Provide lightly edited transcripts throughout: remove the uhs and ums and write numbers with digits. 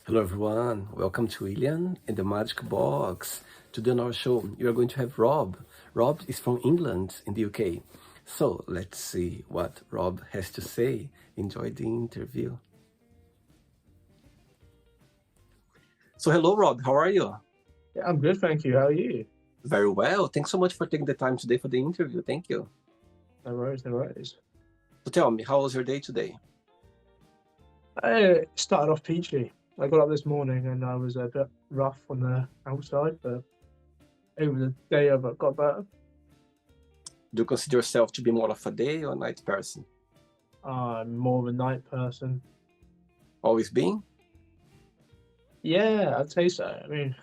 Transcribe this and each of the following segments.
Hello everyone, welcome to William and the Magic Box. Today on our show, you are going to have Rob. Rob is from England in the UK. So let's see what Rob has to say. Enjoy the interview. So hello Rob, how are you? Yeah, I'm good, thank you. How are you? Very well. Thanks so much for taking the time today for the interview. Thank you. No worries, no worries. So tell me, how was your day today? I started off peachy. I got up this morning and I was a bit rough on the outside, but over the day I've got better. Do you consider yourself to be more of a day or night person? I'm more of a night person. Always been? Yeah, I'd say so. I mean,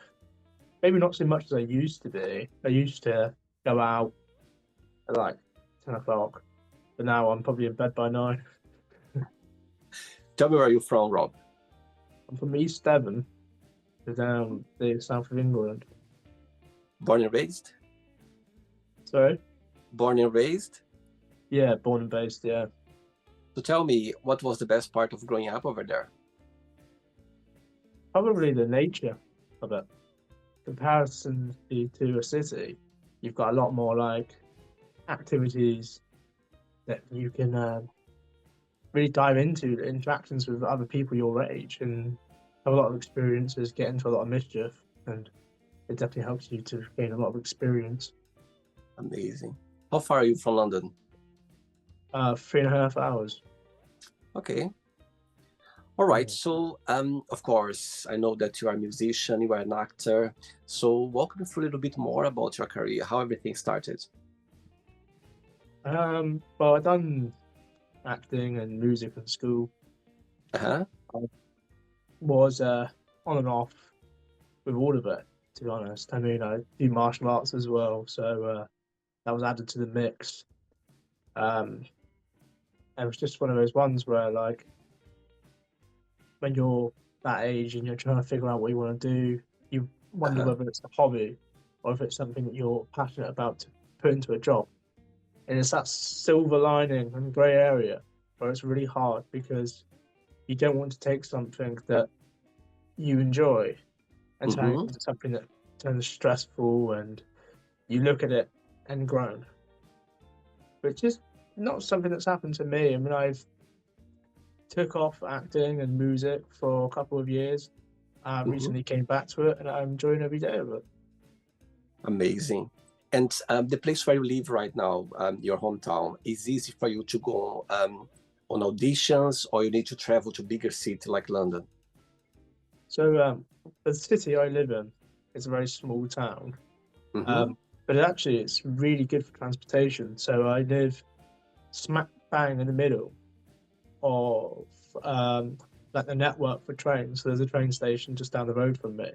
maybe not so much as I used to be. I used to go out at like 10 o'clock, but now I'm probably in bed by 9. Tell me where you're from, Rob. I'm from East Devon, so down the south of England. Born and raised? Sorry? Born and raised? Yeah, born and based, yeah. So tell me, what was the best part of growing up over there? Probably the nature of it. Comparison to a city, you've got a lot more like activities that you can really dive into, the interactions with other people your age, and have a lot of experiences, get into a lot of mischief, and it definitely helps you to gain a lot of experience. Amazing. How far are you from London? 3.5 hours. Okay. All right. So, of course, I know that you are a musician, you are an actor. So walk me through a little bit more about your career, how everything started. Well, I've done acting and music in school. Uh-huh. I was on and off with all of it, to be honest. I mean, I do martial arts as well, so that was added to the mix. Um, and it was just one of those ones where, like, when you're that age and you're trying to figure out what you want to do, you wonder Uh-huh. whether it's a hobby or if it's something that you're passionate about to put into a job. And it's that silver lining and grey area where it's really hard because you don't want to take something that you enjoy and turn it Mm-hmm. into something that turns stressful and you look at it and groan, which is not something that's happened to me. I mean, I've took off acting and music for a couple of years. I Mm-hmm. recently came back to it and I'm enjoying every day of it. Amazing. And the place where you live right now, your hometown, is easy for you to go on auditions, or you need to travel to bigger city like London? So the city I live in is a very small town, Mm-hmm. um, but actually it's really good for transportation. So I live smack bang in the middle of like the network for trains. So there's a train station just down the road from me,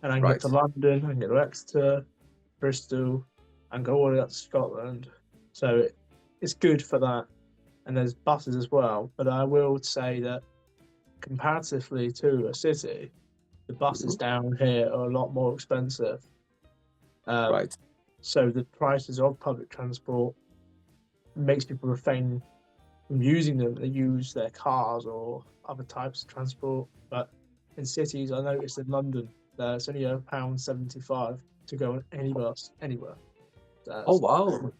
and I can get Right. to London, I can get to Exeter, Bristol, and go all the way up to Scotland. So it's good for that. And there's buses as well. But I will say that comparatively to a city, the buses Mm-hmm. down here are a lot more expensive. Um, Right. so the prices of public transport makes people refrain from using them. They use their cars or other types of transport. But in cities, I noticed in London, it's only £1.75 to go on any bus anywhere. Oh, That's, wow.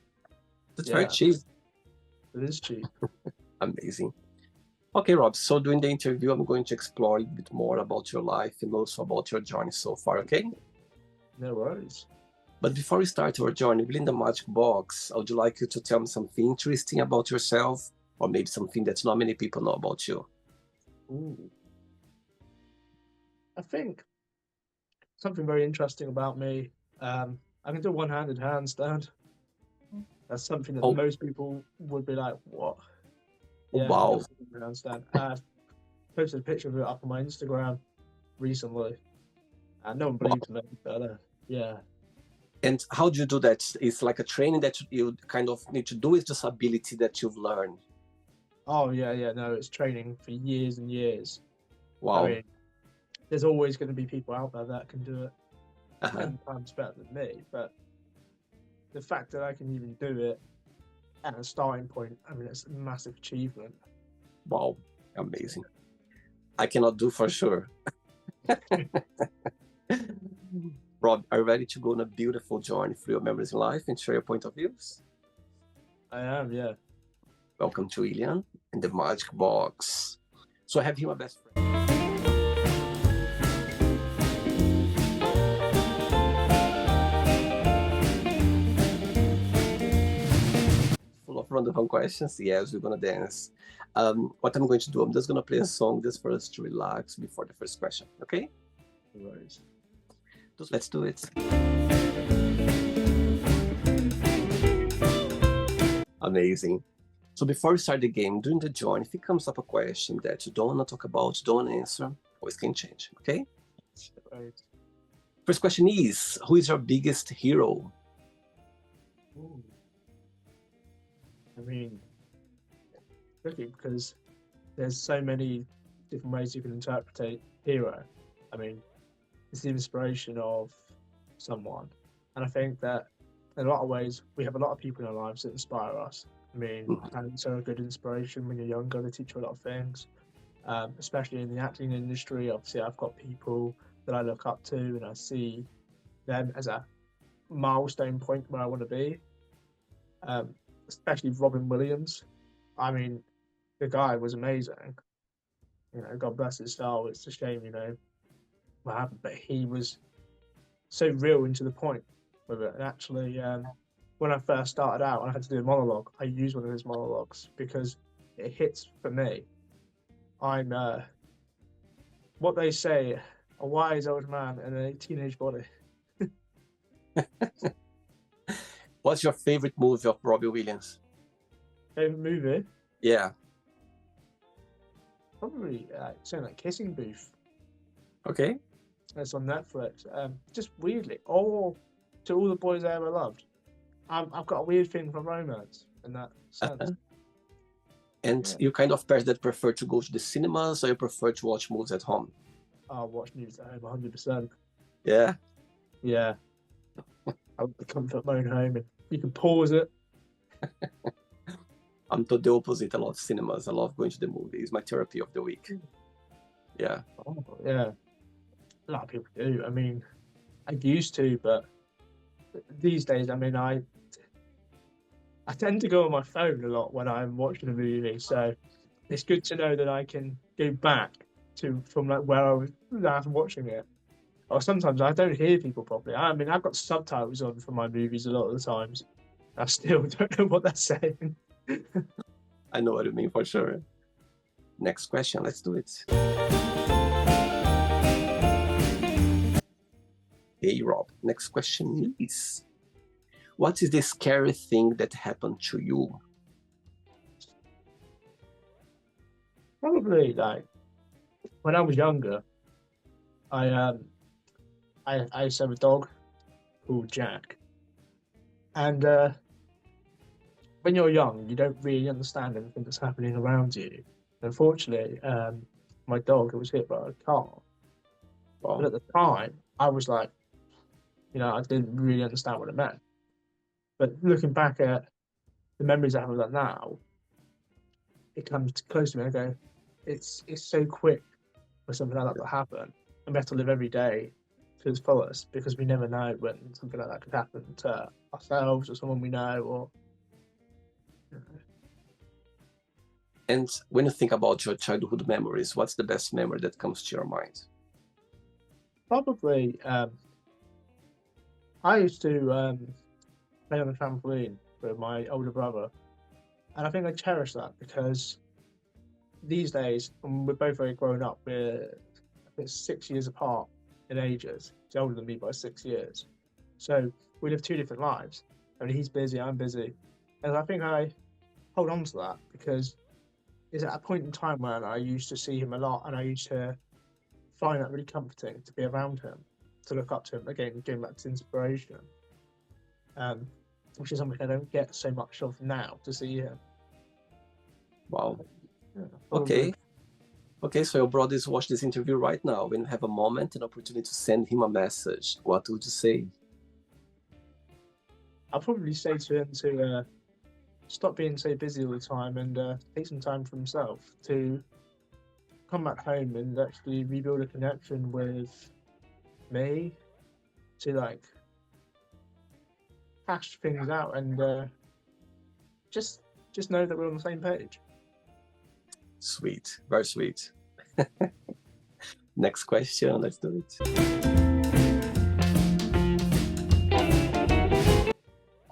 That's very yeah, cheap. it is cheap. Amazing. Okay, Rob. So during the interview, I'm going to explore a bit more about your life and also about your journey so far, okay? No worries. But before we start our journey within the Magic Box, I would like you to tell me something interesting about yourself, or maybe something that not many people know about you. Ooh. I think something very interesting about me. I can do a one-handed handstand. That's something that Oh, most people would be like, "What?" oh, Yeah, I can do a wow. one-handed handstand. I posted a picture of it up on my Instagram recently, and no one Wow. believed me. But yeah, And how do you do that? It's like a training that you kind of need to do. It's just ability that you've learned. oh yeah, yeah. No, it's training for years and years. I Wow. mean, there's always going to be people out there that can do it Uh-huh. 10 times better than me. But the fact that I can even do it at a starting point, I mean, it's a massive achievement. Wow. Amazing. I cannot do for sure. Rob, are you ready to go on a beautiful journey through your memories in life and share your point of views? I am, yeah. Welcome to Ilian in the Magic Box. So I have here my best friend. Full of random questions. Yes, we're gonna dance. What I'm going to do, I'm just gonna play a song just for us to relax before the first question. Okay? Right. Let's do it. Amazing. So before we start the game, during the join, if it comes up a question that you don't want to talk about, don't answer, always can change. Okay? Right. First question is, who is your biggest hero? Ooh. I mean, tricky because there's so many different ways you can interpret hero. I mean, it's the inspiration of someone, and I think that in a lot of ways we have a lot of people in our lives that inspire us. I mean, parents are a good inspiration when you're younger. They teach you a lot of things, especially in the acting industry. Obviously, I've got people that I look up to, and I see them as a milestone point where I want to be. Especially Robin Williams. I mean, the guy was amazing. You know, God bless his soul. It's a shame, you know, what happened, but he was so real and to the point with it. And actually, when I first started out and I had to do a monologue, I used one of his monologues because it hits for me. I'm what they say, a wise old man in a teenage body. What's your favorite movie of Robbie Williams? Favorite movie? Yeah. Probably something like Kissing Booth. Okay. It's on Netflix. Just weirdly, all to all the boys I ever loved. I've got a weird thing for romance in that sense. And Yeah. you kind of person that prefer to go to the cinemas, or you prefer to watch movies at home? I'll watch movies at home 100%. Yeah. Yeah. I want the comfort of my own home, and you can pause it. I'm the opposite. I love cinemas. I love going to the movies. It's my therapy of the week. Yeah. Oh, yeah. A lot of people do. I mean, I used to, but these days, I mean, I tend to go on my phone a lot when I'm watching a movie. So it's good to know that I can go back to from like where I was last watching it. Or sometimes I don't hear people properly. I mean, I've got subtitles on for my movies a lot of the times. I still don't know what they're saying. I know what you mean for sure. Next question. Let's do it. Hey, Rob. Next question is, what is the scary thing that happened to you? Probably like when I was younger, I used to have a dog called Jack, and when you're young, you don't really understand anything that's happening around you. Unfortunately, my dog was hit by a car, but at the time, I was like, you know, I didn't really understand what it meant. But looking back at the memories I have of that now, it comes close to me. I go, it's so quick for something like that to happen, and we have to live every day to its fullest because we never know when something like that could happen to ourselves or someone we know. Or And when you think about your childhood memories, what's the best memory that comes to your mind? probably, I used to play on the trampoline with my older brother, and I think I cherish that because these days, when we're both very grown up, we're I think 6 years apart in ages. He's older than me by 6 years. So we live two different lives. I mean, he's busy, I'm busy. And I think I hold on to that because it's at a point in time when I used to see him a lot and I used to find that really comforting to be around him, to look up to him. Again, going back to inspiration, which is something I don't get so much of now to see him. Wow. Yeah, Okay. Okay, so your brother is watching this interview right now. When you have a moment, an opportunity to send him a message, what would you say? I'll probably say to him to stop being so busy all the time and take some time for himself to come back home and actually rebuild a connection with me to like hash things out and just know that we're on the same page. Sweet, very sweet. Next question, let's do it.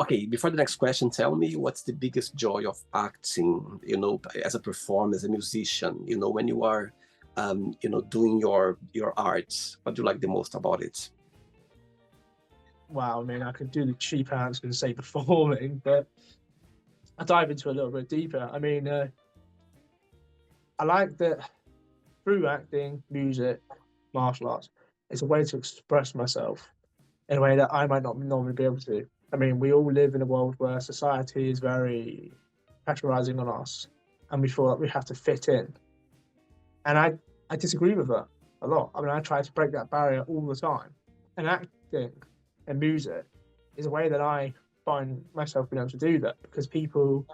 Okay, before the next question, tell me what's the biggest joy of acting, as a performer, as a musician, when you are, doing your arts, what do you like the most about it? Wow, I mean, I could do the cheap answer and say performing, but I dive into it a little bit deeper. I mean, I like that through acting, music, martial arts, it's a way to express myself in a way that I might not normally be able to. I mean, we all live in a world where society is very pressurizing on us, and we feel like we have to fit in. And I disagree with that a lot. I mean, I try to break that barrier all the time. And acting and music is a way that I find myself being able to do that because people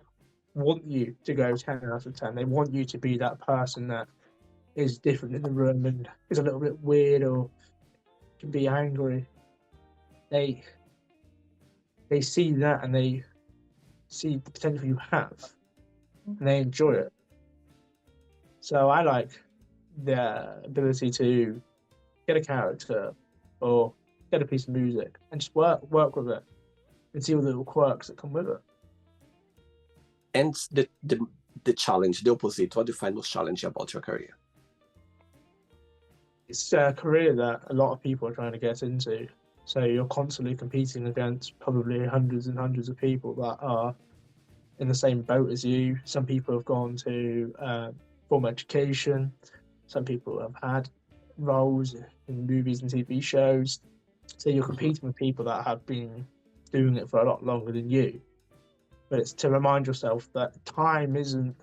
want you to go 10 out of 10. They want you to be that person that is different in the room and is a little bit weird or can be angry. They see that and they see the potential you have and they enjoy it. So I like the ability to get a character or get a piece of music and just work with it and see all the little quirks that come with it. And the challenge, the opposite, what do you find most challenging about your career? It's a career that a lot of people are trying to get into. So you're constantly competing against probably hundreds and hundreds of people that are in the same boat as you. Some people have gone to formal education. Some people have had roles in movies and TV shows. So you're competing with people that have been doing it for a lot longer than you. But it's to remind yourself that time isn't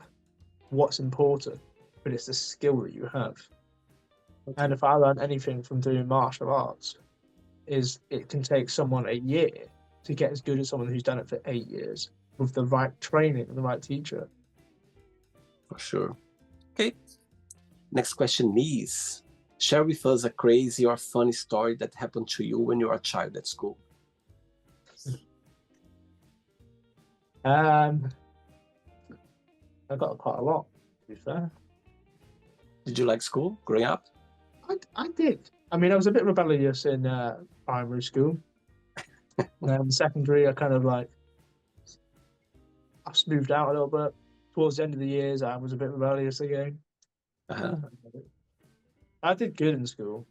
what's important, but it's the skill that you have. Okay. And if I learned anything from doing martial arts, is it can take someone a year to get as good as someone who's done it for 8 years with the right training and the right teacher. For sure. Okay. Next question is, share with us a crazy or funny story that happened to you when you were a child at school. I got quite a lot, to be fair. Did you like school growing up? I did. I mean, I was a bit rebellious in primary school. In secondary, I kind of like, I smoothed out a little bit. Towards the end of the years, I was a bit rebellious again. Uh-huh. I did good in school,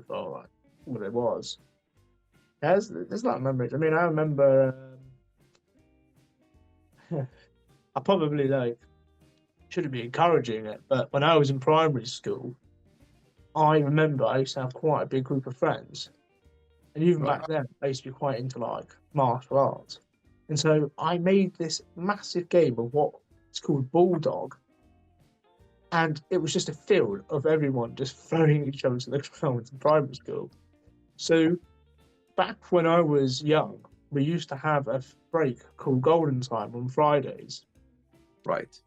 for like what it was. There's a lot of memories. I mean, I remember. I probably shouldn't be encouraging it, but when I was in primary school, I remember I used to have quite a big group of friends, and even back then, I used to be quite into like martial arts, and so I made this massive game of what's called Bulldog. And it was just a field of everyone just throwing each other to the ground in primary school. So back when I was young, we used to have a break called Golden Time on Fridays. Right.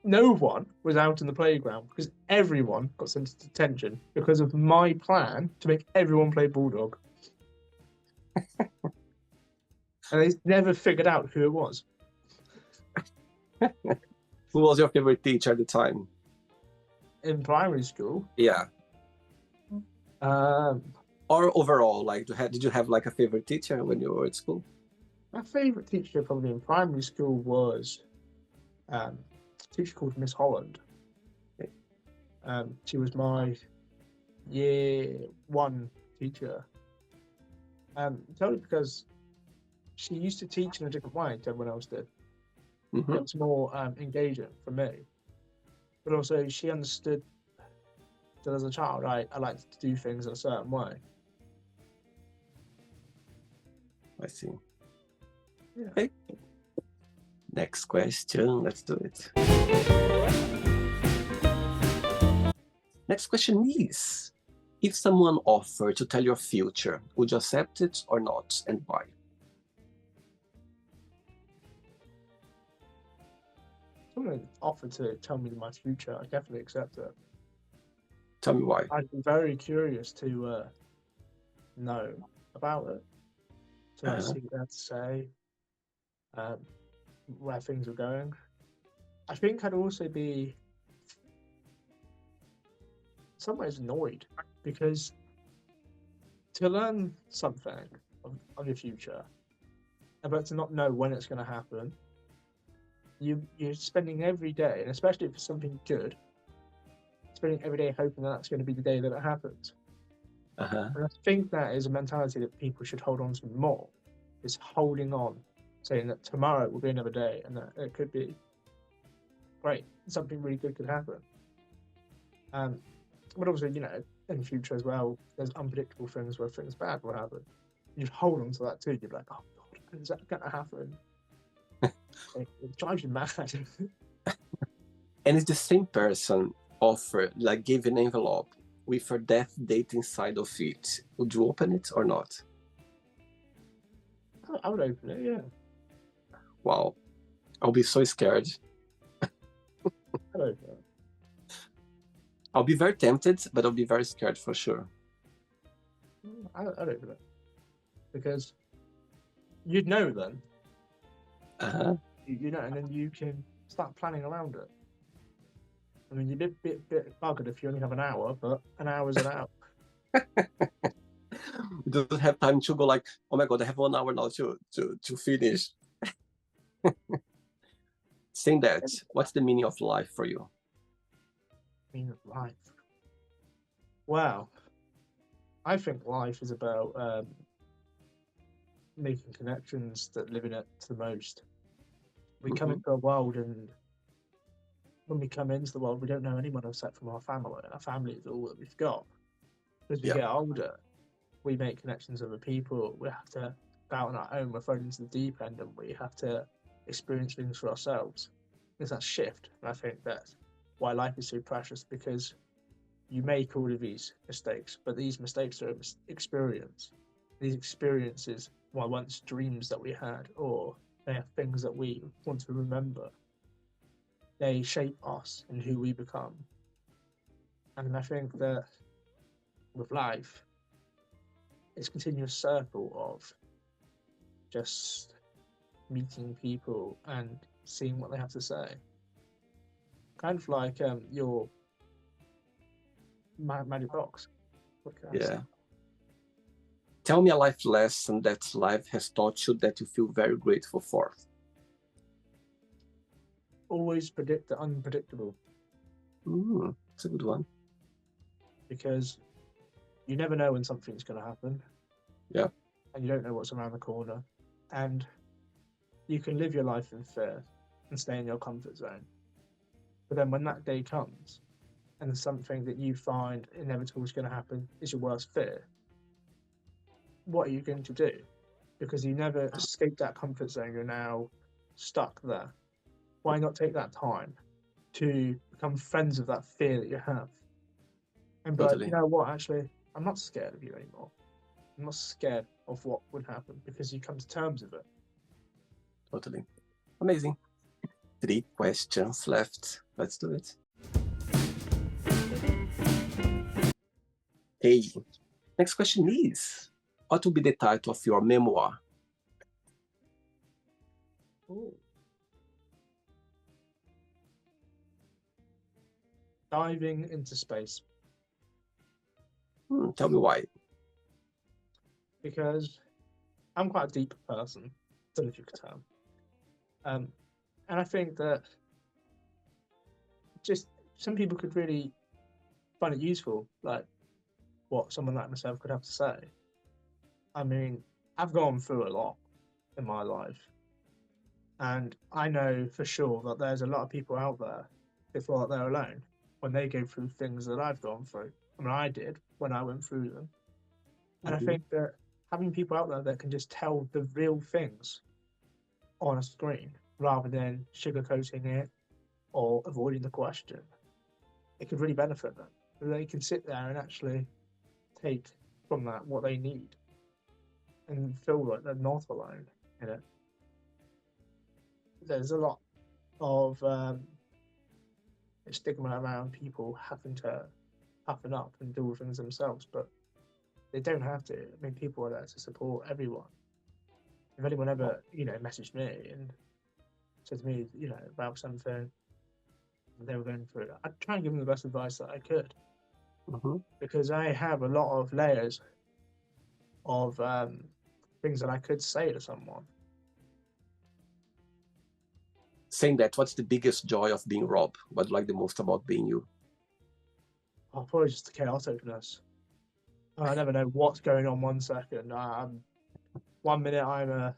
No one was out in the playground because everyone got sent to detention because of my plan to make everyone play Bulldog. And they never figured out who it was. Who was your favorite teacher at the time? In primary school? Yeah. Or overall, like, did you have like a favorite teacher when you were at school? My favorite teacher probably in primary school was a teacher called Miss Holland. She was my year 1 teacher. Totally because she used to teach in a different way to everyone else did. Mm-hmm. It was more engaging for me. But also she understood that as a child, I liked to do things in a certain way. I see. Yeah. Okay. Next question. Let's do it. Next question is, if someone offered to tell your future, would you accept it or not, and why? Someone offered to tell me my future, I definitely accept it. Tell me why. I'd be very curious to know about it, to Uh-huh. see what they have to say, um, where things are going. I think I'd also be, in some ways, annoyed because to learn something of your future, but to not know when it's going to happen, you're spending every day, and especially if it's something good, spending every day hoping that that's going to be the day that it happens. Uh-huh. And I think that is a mentality that people should hold on to more. Is holding on, saying that tomorrow will be another day, and that it could be great, something really good could happen. Um, but also, in the future as well, there's unpredictable things where things bad will happen. You hold on to that too. You're like, oh God, when is that going to happen? It drives you mad. And it's the same person offer, like give an envelope with a death date inside of it. Would you open it or not? I would open it, yeah. Wow. I'll be so scared. I'd open it. I'll be very tempted, but I'll be very scared for sure. I'd open it. Because you'd know then. Uh-huh. You know, and then you can start planning around it. I mean, you're a bit buggered if you only have an hour, but an hour's an hour. You don't have time to go like, oh my God, I have 1 hour now to finish. Saying that, what's the meaning of life for you? Meaning of life. Wow. I think life is about making connections that live in it to the most. We come Mhm. into a world, and when we come into the world, we don't know anyone except from our family. Our family is all that we've got. As we Yeah, get older, we make connections with other people. We have to go out on our own. We're thrown into the deep end, and we have to experience things for ourselves. There's that shift, and I think that's why life is so precious, because you make all of these mistakes, but these mistakes are experience. These experiences were once dreams that we had, or they are things that we want to remember. They shape us and who we become. And I think that with life, it's a continuous circle of just meeting people and seeing what they have to say. Kind of like your magic box. What can I say? yeah. Tell me a life lesson that life has taught you that you feel very grateful for. Always predict the unpredictable, It's a good one. because you never know when something's going to happen, Yeah, and you don't know what's around the corner. And you can live your life in fear and stay in your comfort zone. But then when that day comes and something that you find inevitable is going to happen is your worst fear, what are you going to do? Because you never escaped that comfort zone, you're now stuck there. Why not take that time to become friends with that fear that you have and be like, you totally, know what, actually, I'm not scared of you anymore. I'm not scared of what would happen, because you come to terms with it. totally. Amazing. 3 questions left. Let's do it. Hey, next question is, what will be the title of your memoir? Ooh. Diving into space, Tell me why. because I'm quite a deep person. Don't know if you could tell. Um, and I think that just some people could really find it useful, like what someone like myself could have to say. I mean, I've gone through a lot in my life, and I know for sure that there's a lot of people out there who feel like they're alone when they go through things that I've gone through. I mean, I did when I went through them. And I Mhm. think that having people out there that can just tell the real things on a screen rather than sugarcoating it or avoiding the question, it could really benefit them. They can sit there and actually take from that what they need and feel like they're not alone in it. There's a lot of stigma around people having to toughen up and do all things themselves, but they don't have to. I mean, people are there to support everyone. If anyone ever, messaged me and said to me, about something they were going through, I'd try and give them the best advice that I could, Mm-hmm. because I have a lot of layers of things that I could say to someone. Saying that, what's the biggest joy of being Rob? What do you like the most about being you? Oh, probably just the chaoticness. I never know what's going on 1 second. 1 minute I'm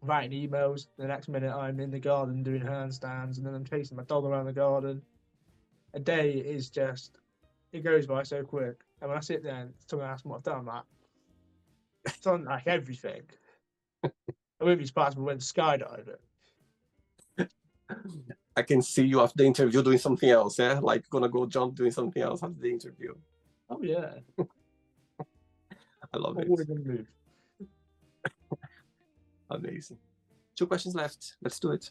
writing emails, the next minute I'm in the garden doing handstands, and then I'm chasing my dog around the garden. A day is just, it goes by so quick. And when I sit there and someone asks me what I've done, I'm like, I've done like everything. I wouldn't be surprised if we went skydiving. I can see you after the interview doing something else, yeah? Like gonna go jump doing something else after the interview. Oh, yeah. I love I it. wouldn't even move. Amazing. 2 questions left. Let's do it.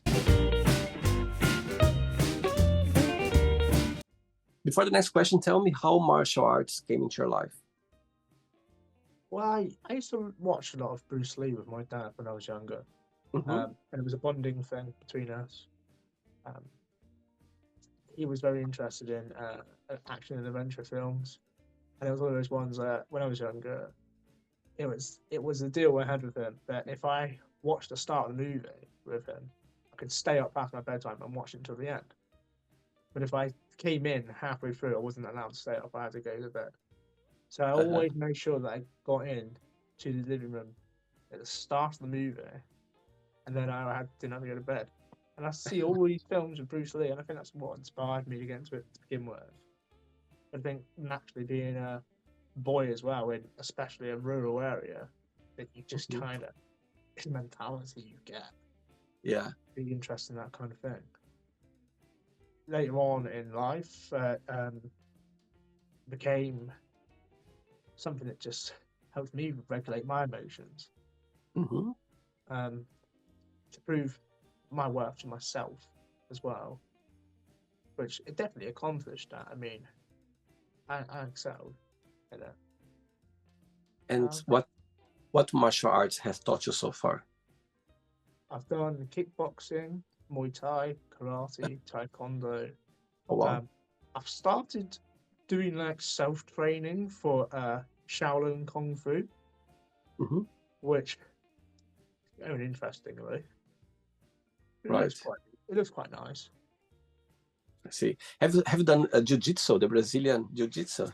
Before the next question, tell me how martial arts came into your life. Well, I used to watch a lot of Bruce Lee with my dad when I was younger. Mm-hmm. And it was a bonding thing between us. He was very interested in action and adventure films, and it was one of those ones that when I was younger, it was a deal I had with him that if I watched the start of the movie with him, I could stay up past my bedtime and watch it until the end. But if I came in halfway through, I wasn't allowed to stay up. I had to go to bed. So I always made sure that I got in to the living room at the start of the movie, and then didn't have to go to bed. And I see all these films with Bruce Lee, and I think that's what inspired me to get into it to begin with. I think naturally being a boy as well, in especially a rural area, that you just kind of, it's mentality you get. Yeah. Be interested in that kind of thing. Later on in life, became something that just helped me regulate my emotions. Mm-hmm. To prove my worth to myself as well, which it definitely accomplished that. I mean, I excelled in it. And what martial arts has taught you so far? I've done kickboxing, Muay Thai, karate, taekwondo. Oh, wow. I've started doing like self-training for Shaolin Kung Fu, Mm-hmm. which, interestingly, Right. It looks quite nice. I see. Have you done jiu-jitsu, the Brazilian jiu-jitsu?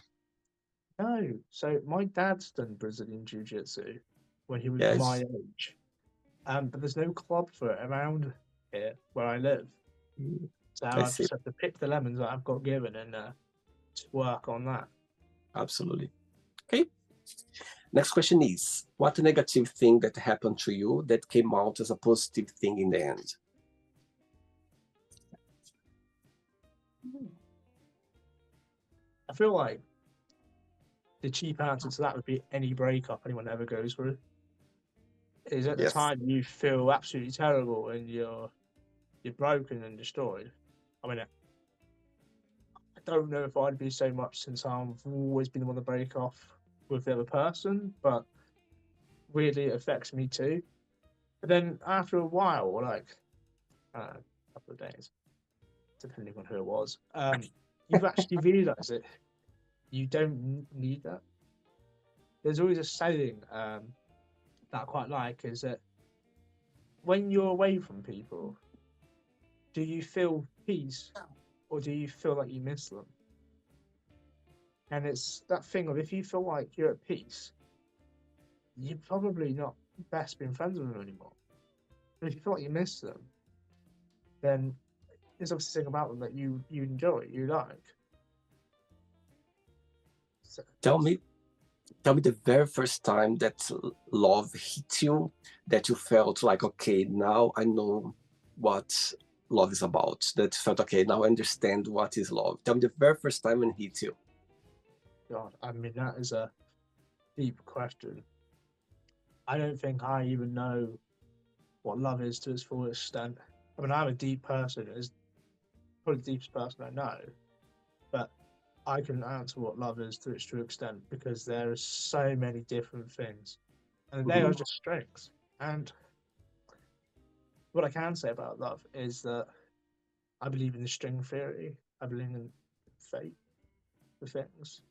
No, so my dad's done Brazilian Jiu-Jitsu when he was my age, but there's no club for it around here where I live. So I've just had to pick the lemons that I've got given and just work on that. Absolutely. Okay. Next question is, what negative thing that happened to you that came out as a positive thing in the end? I feel like the cheap answer to that would be any breakup anyone ever goes through. Is at the time you feel absolutely terrible and you're broken and destroyed. I mean, I don't know if I'd be so much since I've always been the one to break off with the other person, but weirdly it affects me too. But then after a while, like a couple of days, depending on who it was, you've actually realised that you don't need that. There's always a saying that I quite like, is that when you're away from people, do you feel peace or do you feel like you miss them? And it's that thing of, if you feel like you're at peace, you're probably not best being friends with them anymore. But if you feel like you miss them, then there's obviously something about them that you enjoy, you like. So, tell me the very first time that love hit you, that you felt like, okay, now I know what love is about. That felt, okay, now I understand what is love. Tell me the very first time when it hit you. God, I mean, that is a deep question. I don't think I even know what love is to its full extent. I mean, I'm a deep person. It's probably the deepest person I know. But I can answer what love is to its true extent because there are so many different things, and they are Mm-hmm. just strengths. And what I can say about love is that I believe in the string theory. I believe in fate for things,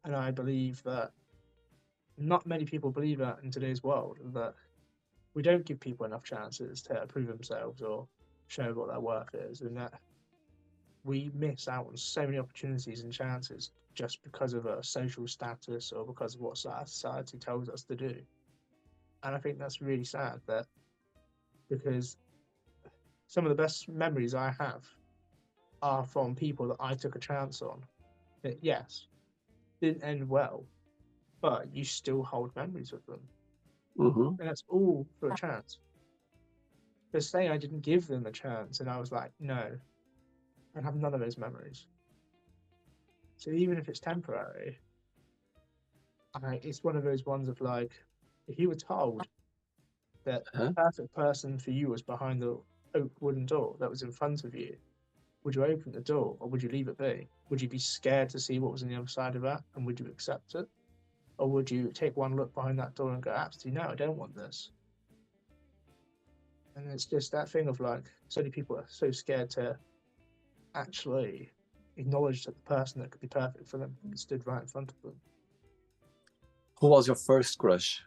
and I believe that not many people believe that in today's world. That we don't give people enough chances to prove themselves or show what their worth is, and that we miss out on so many opportunities and chances just because of a social status or because of what society tells us to do. And I think that's really sad that because some of the best memories I have are from people that I took a chance on. That yes, didn't end well, but you still hold memories with them. Mm-hmm. And that's all for a chance. But say I didn't give them a chance and I was like, no, I have none of those memories. So even if it's temporary, it's one of those ones of like, if you were told that the Uh-huh. perfect person for you was behind the oak wooden door that was in front of you, would you open the door or would you leave it be? Would you be scared to see what was on the other side of that and would you accept it? Or would you take one look behind that door and go, absolutely no, I don't want this? And it's just that thing of like, so many people are so scared to actually acknowledge that the person that could be perfect for them stood right in front of them. Who was your first crush?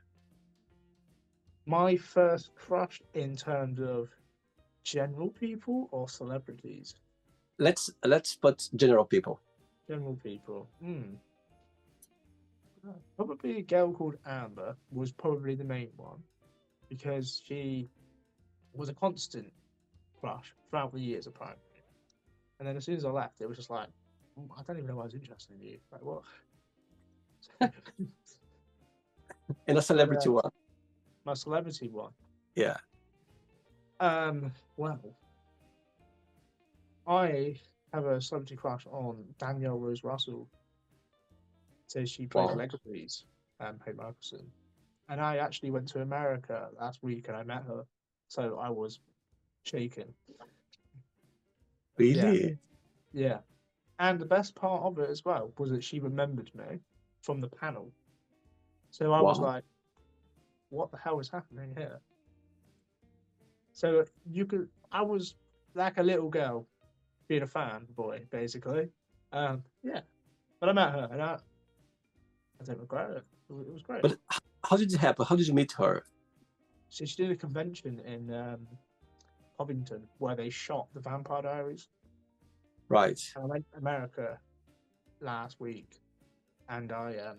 My first crush in terms of general people or celebrities? Let's put general people. General people. Probably a girl called Amber was probably the main one because she was a constant crush throughout the years of primary. And then as soon as I left, it was just like, I don't even know why I was interested in you. Like, what? And a But celebrity one. my celebrity one. Yeah. Well, I have a celebrity crush on Danielle Rose Russell. So she plays Wow. Legacies, Kate Michelson. And I actually went to America last week and I met her. So I was shaken. Yeah, Really? yeah. And the best part of it as well was that she remembered me from the panel. So I was Wow. like, what the hell is happening here? So I was like a little girl being a fan boy, basically. Yeah. But I met her and I don't regret it. It was great. But how did it happen? How did you meet her? So she did a convention in Covington where they shot the Vampire Diaries. Right. And I went to America last week and I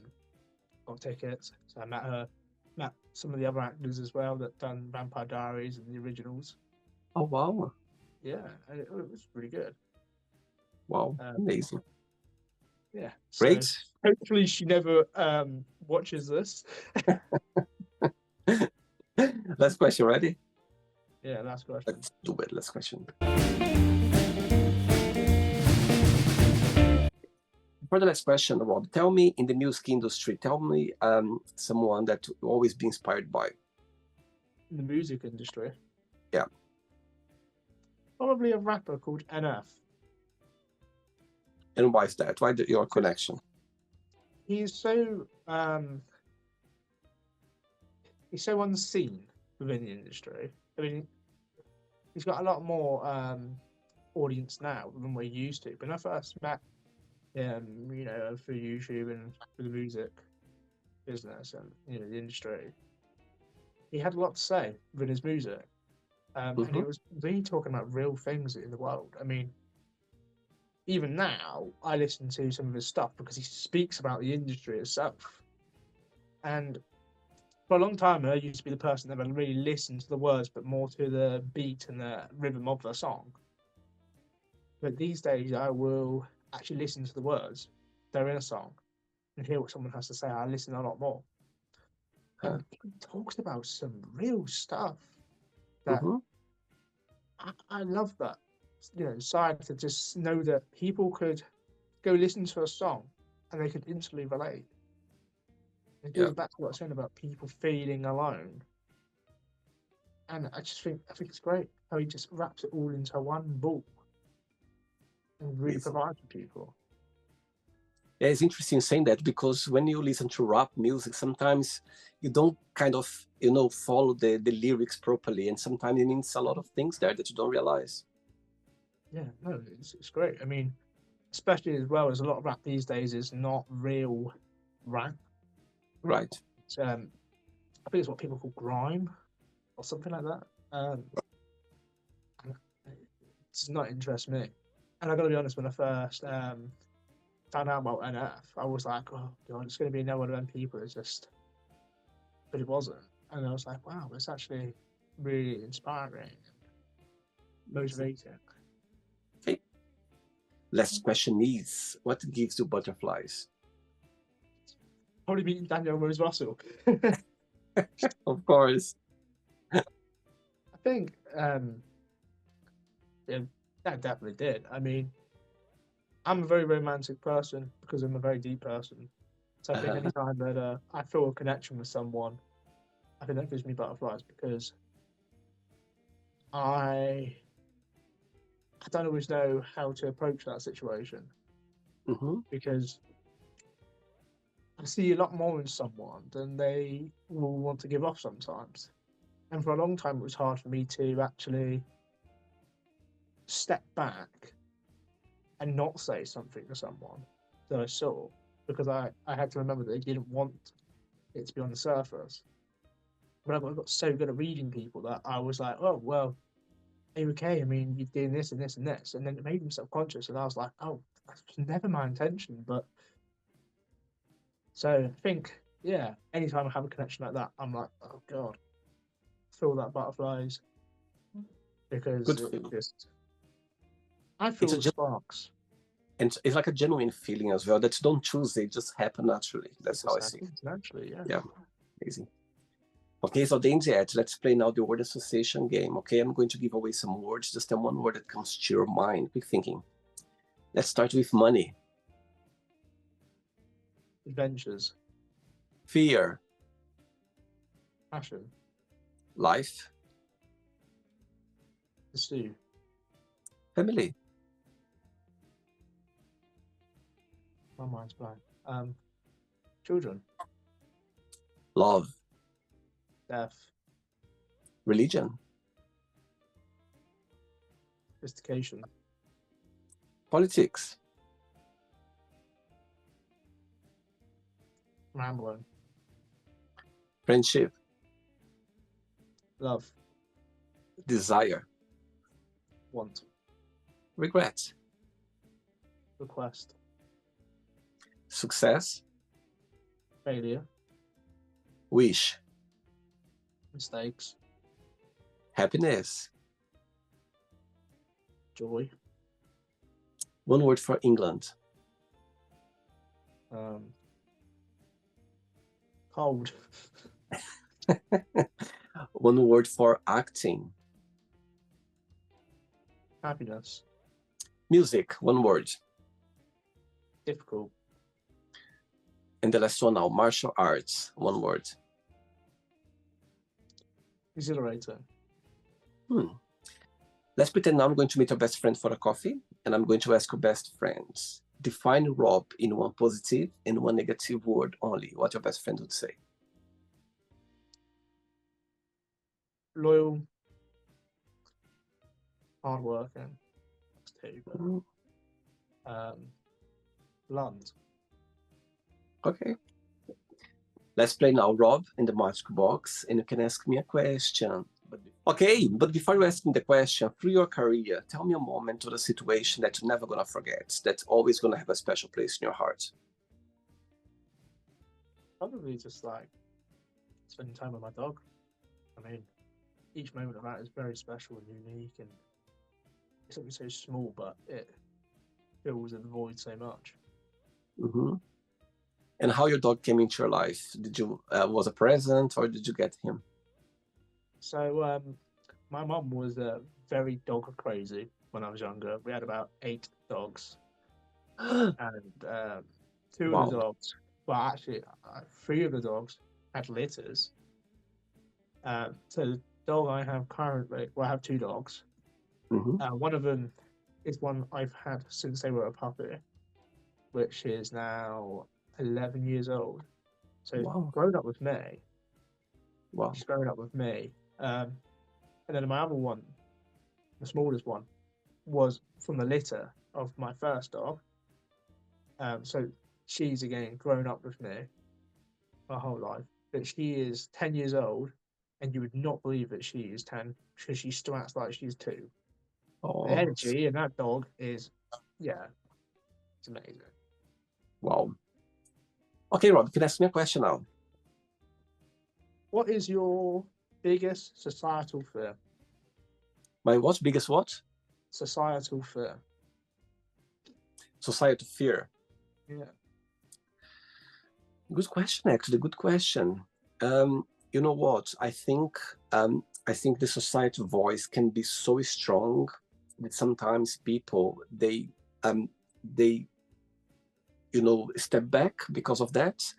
got tickets. So I met her, met some of the other actors as well that done Vampire Diaries and the originals. Oh, wow. Yeah, and it was really good. Wow. Um, Amazing. yeah, so Great. hopefully she never watches this. Last question, ready? Yeah, last question. Let's do it. Last question. For the last question, Rob, tell me in the music industry, tell me someone that you always be inspired by. In the music industry, Yeah. probably a rapper called NF. And why is that? Why your connection? He's so he's so unseen within the industry. I mean, he's got a lot more audience now than we used to. When I first met him, through YouTube and through the music business and the industry, he had a lot to say within his music, and Mm-hmm. he was really talking about real things in the world. I mean, even now, I listen to some of his stuff because he speaks about the industry itself. And for a long time, I used to be the person that would really listen to the words, but more to the beat and the rhythm of the song. But these days, I will actually listen to the words that are in a song and hear what someone has to say. I listen a lot more. And he talks about some real stuff that Mm-hmm. I love that, side to just know that people could go listen to a song and they could instantly relate. It Yeah. goes back to what I was saying about people feeling alone. And I think it's great how he just wraps it all into one ball and really Amazing. provides for people. Yeah, it's interesting saying that, because when you listen to rap music, sometimes you don't kind of, follow the lyrics properly. And sometimes it means a lot of things there that you don't realize. Yeah, no, it's great. I mean, especially as well as a lot of rap these days is not real rap. Right. It's, I think it's what people call grime or something like that. And it does not interest me. And I got to be honest, when I first found out about NF, I was like, oh god, it's going to be no one of them people. It's just, but it wasn't. And I was like, wow, it's actually really inspiring and motivating. Okay. Last question is, what gives you butterflies? Probably meeting Daniel Rose Russell. Of course. I think yeah, that definitely did. I mean, I'm a very romantic person because I'm a very deep person. So I think Uh-huh. anytime that I feel a connection with someone, I think that gives me butterflies because I I don't always know how to approach that situation Hmm. because I see a lot more in someone than they will want to give off sometimes. And for a long time, it was hard for me to actually step back and not say something to someone that I saw because I had to remember that they didn't want it to be on the surface. But I got so good at reading people that I was like, oh, well, okay, I mean, you're doing this and this and this. And then it made them self-conscious. And I was like, oh, that's never my intention. But so I think, yeah, anytime I have a connection like that, I'm like, oh, God, feel that butterflies because Good it feeling. just, I It's feel a the gen- sparks. and it's like a genuine feeling as well that you don't choose, they just happen naturally. It That's how just I see. happens naturally, yeah. Yeah, amazing. Okay, so Danger, let's play now the word association game. Okay, I'm going to give away some words. Just tell one word that comes to your mind. Quick thinking. Let's start with money, Adventures, fear, passion, life, pursue, family, my mind's blank. Children, love, death, religion, sophistication, politics, rambling, friendship, love, desire, want, regret, request, success, failure, wish, mistakes, happiness. joy, One word for England, um, cold, one word for acting, happiness, music, one word. difficult, And the last one now, martial arts, one word. exhilarating, Hmm. Let's pretend now I'm going to meet your best friend for a coffee, and I'm going to ask your best friends. Define Rob in one positive and one negative word only. What your best friend would say. loyal, hardworking. That's two, Mm, but blunt. okay. Let's play now, Rob, in the magic box, and you can ask me a question. Okay, but before you ask me the question, through your career, tell me a moment or a situation that you're never gonna forget, that's always gonna have a special place in your heart. Probably just like spending time with my dog. I mean, each moment of that is very special and unique, and it's something so small, but it fills in the void so much. Hmm. And how your dog came into your life? Did you was a present or did you get him? So, my mum was very dog crazy when I was younger. We had about 8 dogs, and two of the Wow. dogs, well, actually, 3 of the dogs had litters. So the dog I have currently, well, I have 2 dogs. Hmm. One of them is one I've had since they were a puppy, which is now 11 years old. So Wow. grown up with me. Wow. She's grown up with me. And then my other one, the smallest one, was from the litter of my first dog. So she's again grown up with me her whole life. But she is 10 years old, and you would not believe that she is 10 because she still acts like she's 2. The Oh, energy in that dog is, yeah, it's amazing. wow. Okay, Rob, you can ask me a question now. What is your biggest societal fear? My what's biggest what? Societal fear. Society fear. Yeah. Good question, actually. Good question. You know what? I think the society voice can be so strong that sometimes people they step back because of that.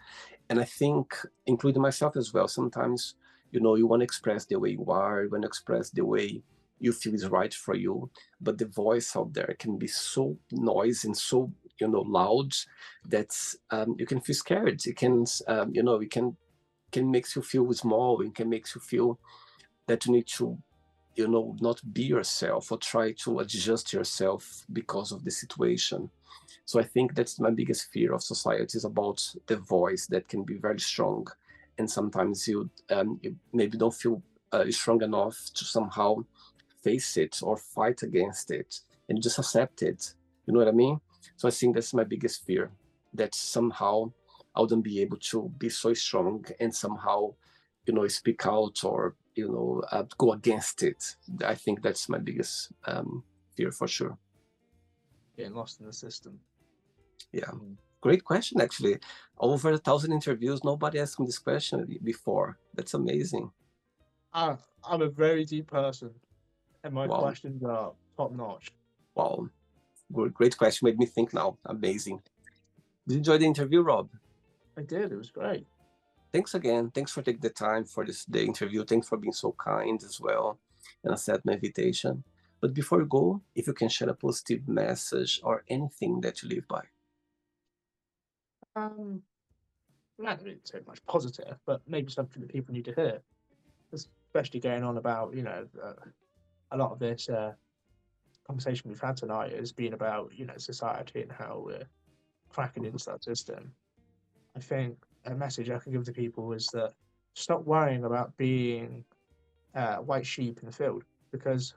And I think, including myself as well, sometimes you want to express the way you are, you want to express the way you feel is right for you, but the voice out there can be so noisy and so loud that you can feel scared. It can it can make you feel small. It can make you feel that you need to not be yourself or try to adjust yourself because of the situation. So I think that's my biggest fear of society, is about the voice that can be very strong, and sometimes you maybe don't feel strong enough to somehow face it or fight against it, and you just accept it. You know what I mean? So I think that's my biggest fear, that somehow I wouldn't be able to be so strong and somehow speak out or go against it. I think that's my biggest fear for sure. Getting lost in the system. Yeah. Great question, actually. Over 1,000 interviews, nobody asked me this question before. That's amazing. I'm a very deep person, and my Wow. questions are top notch. Wow. Great question. Made me think now. Amazing. Did you enjoy the interview, Rob? I did. It was great. Thanks again. Thanks for taking the time for the interview. Thanks for being so kind as well and accept my invitation. But before you go, if you can share a positive message or anything that you live by. Not really so much positive, but maybe something that people need to hear, especially going on about a lot of this conversation we've had tonight has been about society and how we're cracking into that system. I think a message I can give to people is that stop worrying about being white sheep in the field, because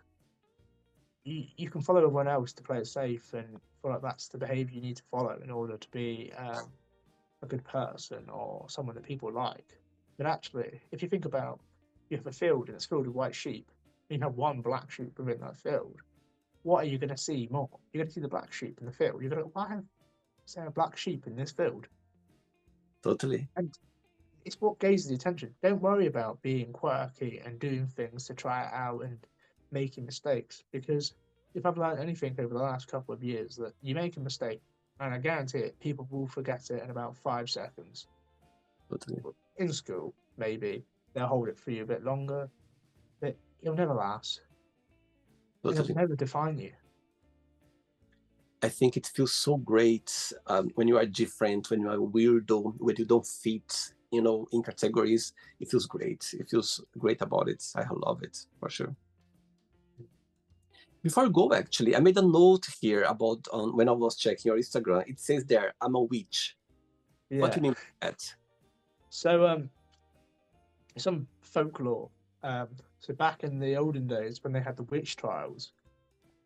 you can follow everyone else to play it safe and feel like that's the behavior you need to follow in order to be a good person or someone that people like. But actually, if you think about, you have a field and it's filled with white sheep, and you have one black sheep within that field, what are you going to see more? You're going to see the black sheep in the field. You're going to go, why is there a black sheep in this field? Totally. And it's what gauges the attention. Don't worry about being quirky and doing things to try it out and making mistakes, because if I've learned anything over the last couple of years, that you make a mistake, and I guarantee it, people will forget it in about 5 seconds. Totally. In school, maybe they'll hold it for you a bit longer, but it'll never last. Totally. It'll never define you. I think it feels so great when you are different, when you are weirdo, when you don't fit, in categories. It feels great. It feels great about it. I love it, for sure. Before I go, actually, I made a note here about when I was checking your Instagram. It says there, I'm a witch. Yeah. What do you mean by that? So, some folklore. So back in the olden days, when they had the witch trials,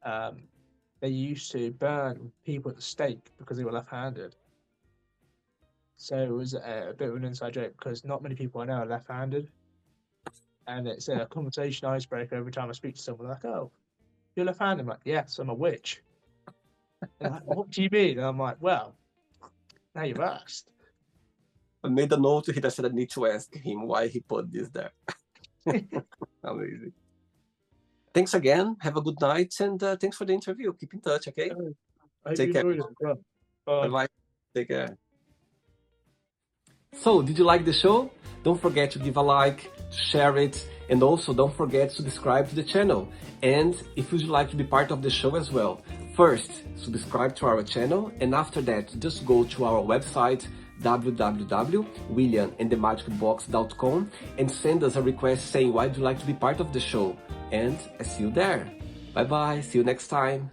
they used to burn people at the stake because they were left-handed. So it was a bit of an inside joke, because not many people I know are left-handed, and it's a conversation icebreaker every time I speak to someone. Like, oh, you're left-handed? I'm like, yes, I'm a witch. They're like, what do you mean? And I'm like, well, now you've asked. I made a note here that said I need to ask him why he put this there. Amazing. Thanks again. Have a good night, and thanks for the interview. Keep in touch, okay? Take care. Bye-bye. Take care. So, did you like the show? Don't forget to give a like, to share it, and also don't forget to subscribe to the channel. And if you'd like to be part of the show as well, First, subscribe to our channel, and after that, just go to our website www.williamandthemagicbox.com and send us a request saying why would you like to be part of the show. And I see you there. Bye bye, see you next time.